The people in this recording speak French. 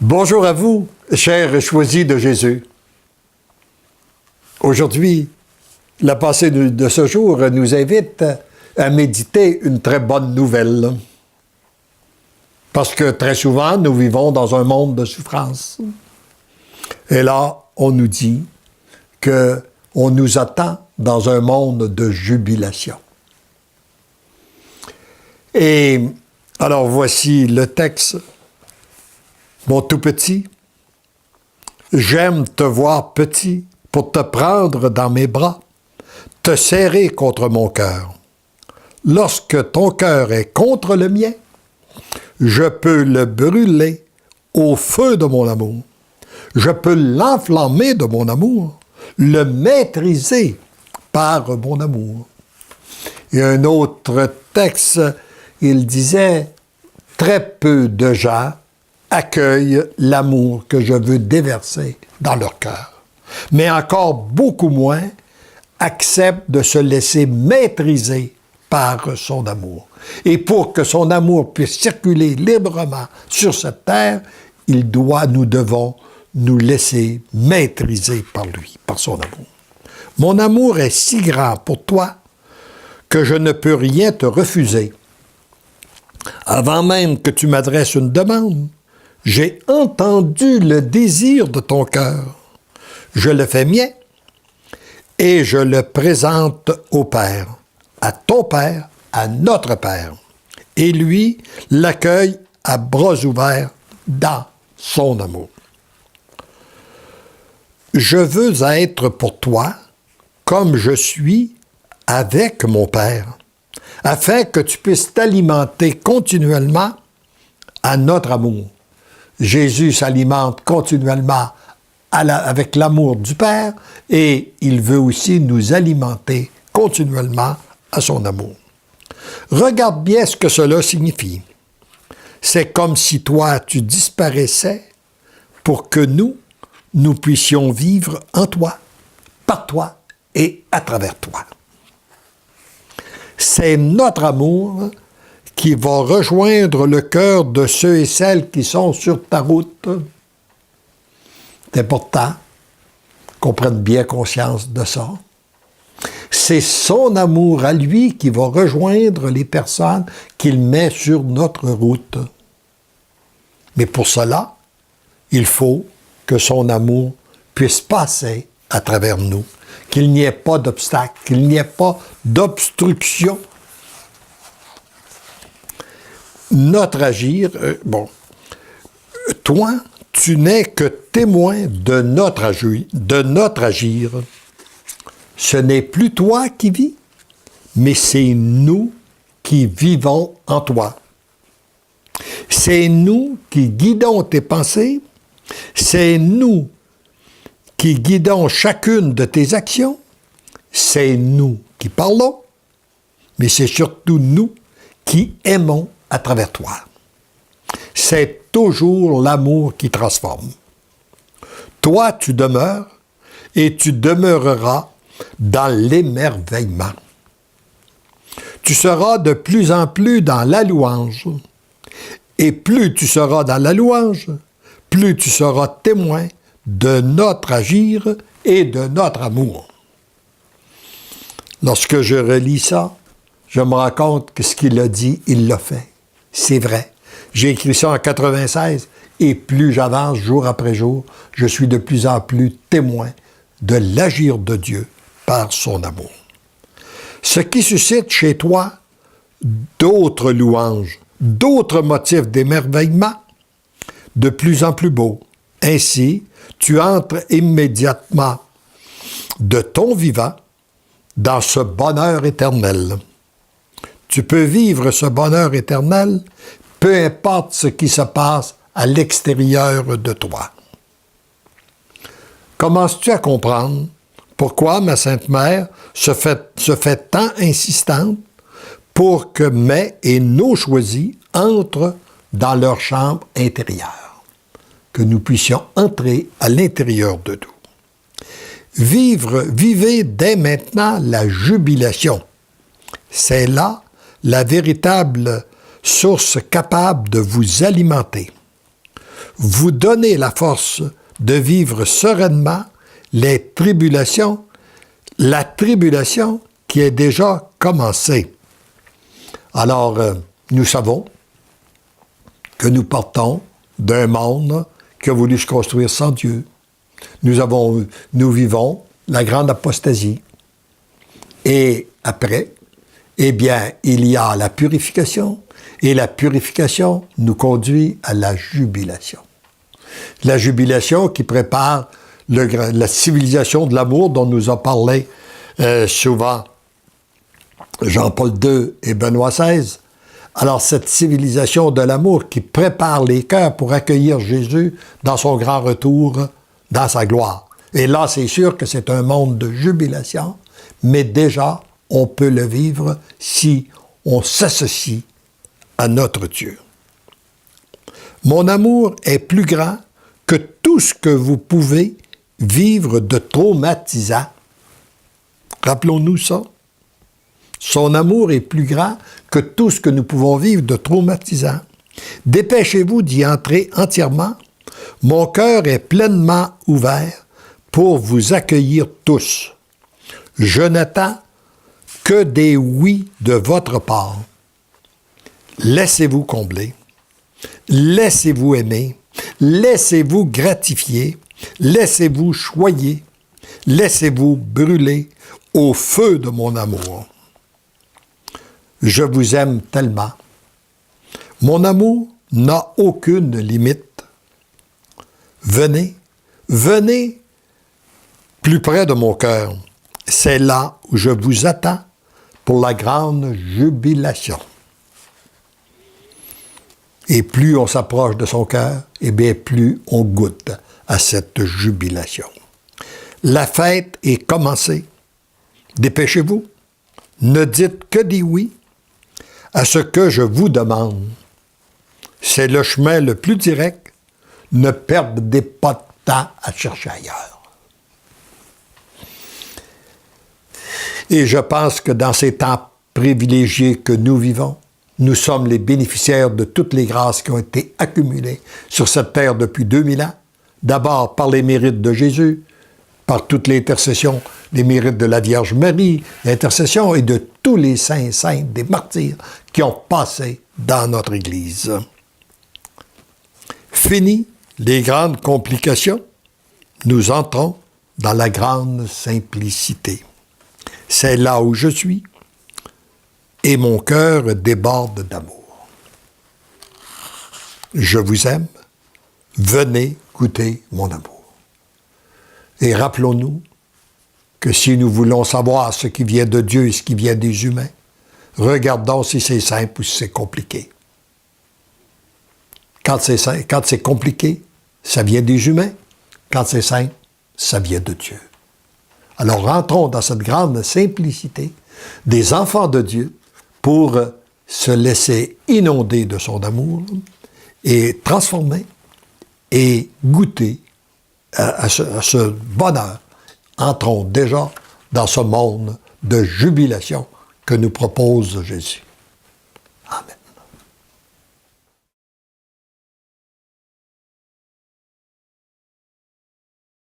Bonjour à vous, chers choisis de Jésus. Aujourd'hui, la pensée de ce jour nous invite à méditer une très bonne nouvelle. Parce que très souvent, nous vivons dans un monde de souffrance. Et là, on nous dit qu'on nous attend dans un monde de jubilation. Et alors voici le texte. Mon tout petit, j'aime te voir petit pour te prendre dans mes bras, te serrer contre mon cœur. Lorsque ton cœur est contre le mien, je peux le brûler au feu de mon amour. Je peux l'enflammer de mon amour, le maîtriser par mon amour. Et un autre texte, il disait, très peu de gens accueillent l'amour que je veux déverser dans leur cœur. Mais encore beaucoup moins acceptent de se laisser maîtriser par son amour. Et pour que son amour puisse circuler librement sur cette terre, nous devons nous laisser maîtriser par lui, par son amour. Mon amour est si grand pour toi que je ne peux rien te refuser. Avant même que tu m'adresses une demande, j'ai entendu le désir de ton cœur. Je le fais mien et je le présente au Père, à ton Père, à notre Père. Et lui l'accueille à bras ouverts dans son amour. Je veux être pour toi comme je suis avec mon Père, afin que tu puisses t'alimenter continuellement à notre amour. Jésus s'alimente continuellement avec l'amour du Père et il veut aussi nous alimenter continuellement à son amour. Regarde bien ce que cela signifie. C'est comme si toi, tu disparaissais pour que nous puissions vivre en toi, par toi et à travers toi. C'est notre amour qui va rejoindre le cœur de ceux et celles qui sont sur ta route. C'est important qu'on prenne bien conscience de ça. C'est son amour à lui qui va rejoindre les personnes qu'il met sur notre route. Mais pour cela, il faut que son amour puisse passer à travers nous, qu'il n'y ait pas d'obstacle, qu'il n'y ait pas d'obstruction. Notre agir, toi, tu n'es que témoin de notre agir. Ce n'est plus toi qui vis, mais c'est nous qui vivons en toi. C'est nous qui guidons tes pensées, c'est nous qui guidons chacune de tes actions, c'est nous qui parlons, mais c'est surtout nous qui aimons à travers toi. C'est toujours l'amour qui transforme. Toi, tu demeures et tu demeureras dans l'émerveillement. Tu seras de plus en plus dans la louange. Et plus tu seras dans la louange, plus tu seras témoin de notre agir et de notre amour. Lorsque je relis ça, je me rends compte que ce qu'il a dit, il l'a fait. C'est vrai. J'ai écrit ça en 96 et plus j'avance jour après jour, je suis de plus en plus témoin de l'agir de Dieu par son amour. Ce qui suscite chez toi d'autres louanges, d'autres motifs d'émerveillement, de plus en plus beaux. Ainsi, tu entres immédiatement de ton vivant dans ce bonheur éternel. Tu peux vivre ce bonheur éternel, peu importe ce qui se passe à l'extérieur de toi. Commences-tu à comprendre pourquoi ma Sainte Mère se fait tant insistante pour que mes et nos choisis entrent dans leur chambre intérieure, que nous puissions entrer à l'intérieur de nous. Vivez dès maintenant la jubilation. C'est là la véritable source capable de vous alimenter. vous donner la force de vivre sereinement les tribulations, la tribulation qui est déjà commencée. Alors, nous savons que nous partons d'un monde qui a voulu se construire sans Dieu. Nous vivons la grande apostasie. Et après, eh bien, il y a la purification, et la purification nous conduit à la jubilation. La jubilation qui prépare la civilisation de l'amour dont nous a parlé souvent Jean-Paul II et Benoît XVI. Alors, cette civilisation de l'amour qui prépare les cœurs pour accueillir Jésus dans son grand retour, dans sa gloire. Et là, c'est sûr que c'est un monde de jubilation, mais déjà, on peut le vivre si on s'associe à notre Dieu. Mon amour est plus grand que tout ce que vous pouvez vivre de traumatisant. Rappelons-nous ça. Son amour est plus grand que tout ce que nous pouvons vivre de traumatisant. Dépêchez-vous d'y entrer entièrement. Mon cœur est pleinement ouvert pour vous accueillir tous. Je n'attends que des oui de votre part. Laissez-vous combler. Laissez-vous aimer. Laissez-vous gratifier. Laissez-vous choyer. Laissez-vous brûler au feu de mon amour. Je vous aime tellement. Mon amour n'a aucune limite. Venez, venez plus près de mon cœur. C'est là où je vous attends pour la grande jubilation. Et plus on s'approche de son cœur, eh bien plus on goûte à cette jubilation. La fête est commencée. Dépêchez-vous. Ne dites que des oui à ce que je vous demande. C'est le chemin le plus direct. Ne perdez pas de temps à chercher ailleurs. Et je pense que dans ces temps privilégiés que nous vivons, nous sommes les bénéficiaires de toutes les grâces qui ont été accumulées sur cette terre depuis 2000 ans. D'abord par les mérites de Jésus, par toute l'intercession, les mérites de la Vierge Marie, l'intercession et de tous les saints et saintes, des martyrs qui ont passé dans notre Église. Fini les grandes complications, nous entrons dans la grande simplicité. C'est là où je suis et mon cœur déborde d'amour. Je vous aime, venez goûter mon amour. Et rappelons-nous que si nous voulons savoir ce qui vient de Dieu et ce qui vient des humains, regardons si c'est simple ou si c'est compliqué. Quand c'est compliqué, ça vient des humains. Quand c'est simple, ça vient de Dieu. Alors rentrons dans cette grande simplicité des enfants de Dieu pour se laisser inonder de son amour et transformer et goûter à ce bonheur. Entrons déjà dans ce monde de jubilation que nous propose Jésus. Amen.